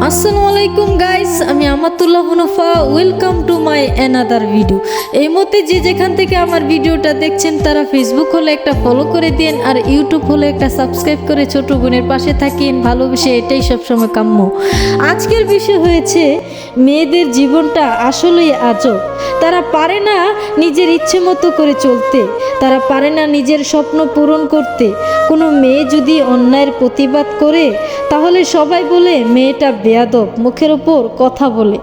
আসসালামু আলাইকুম গাইস, আমি Amatullah Hunfa. Welcome to my another video. এই মতে যে যেখান থেকে আমার ভিডিওটা দেখছেন তারা ফেসবুক হলে একটা ফলো করে দিন, আর ইউটিউব হলে একটা সাবস্ক্রাইব করে ছোট বোনের পাশে থাকেন। ভালোবেসে এটাই সবসময় কাম্য। আজকের বিষয় হয়েছে মেয়েদের জীবনটা আসলেই আজব। তারা পারে না নিজের ইচ্ছে মতো করে চলতে, তারা পারে না নিজের স্বপ্ন পূরণ করতে। কোনো মেয়ে যদি অন্যায়ের প্রতিবাদ করে তাহলে সবাই বলে মেয়েটা বেয়াদব, মুখের ওপর কথা বলে।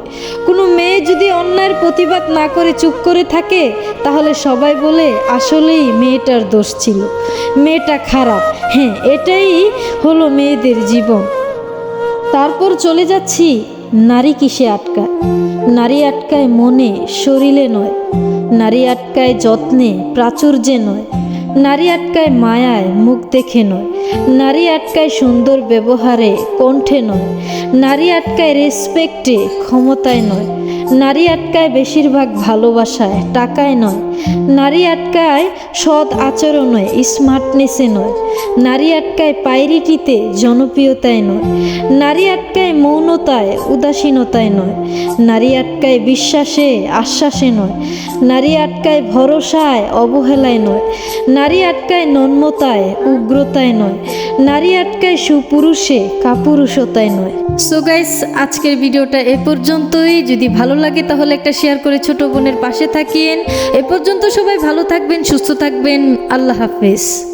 কোনো মেয়ে যদি অন্যায়ের প্রতিবাদ না করে চুপ করে থাকে তাহলে সবাই বলে আসলেই মেয়েটার দোষ ছিল, মেয়েটা খারাপ। হ্যাঁ, এটাই হলো মেয়েদের জীবন। তারপর চলে যাচ্ছি নারী কিসে আটকায়। নারী আটকায় মনে, শরীরে নয়। নারী আটকায় যত্নে, প্রাচুর্যে নয়। নারী আটকায় মায়ায়, মুখ দেখে নয়। নারী আটকায় সুন্দর ব্যবহারে, কণ্ঠে নয়। নারী আটকায় রেসপেক্টে, ক্ষমতায় নয়। নারী আটকায় বেশিরভাগ ভালোবাসায়, টাকায় নয়। নারী আটকায় সৎ আচরণে, স্মার্টনেসে নয়। নারী আটকায় পাইরিটিতে, জনপ্রিয়তায় নয়। নারী আটকায় মৌনতায়, উদাসীনতায় নয়। নারী আটকায় বিশ্বাসে, আশ্বাসে নয়। নারী আটকায় ভরসায়, অবহেলায় নয়। নারী আটকায় নম্রতায়, উগ্রতায় নয়। নারী আটকায় সুপুরুষে, কাপুরুষতায় নয়। সো গাইস, আজকের ভিডিওটা এ পর্যন্তই। যদি ভালো লাগে তাহলে একটা শেয়ার করে ছোট বোনের পাশে থাকিয়েন। এ পর্যন্ত সবাই ভালো থাকবেন, সুস্থ থাকবেন। আল্লাহ হাফেজ।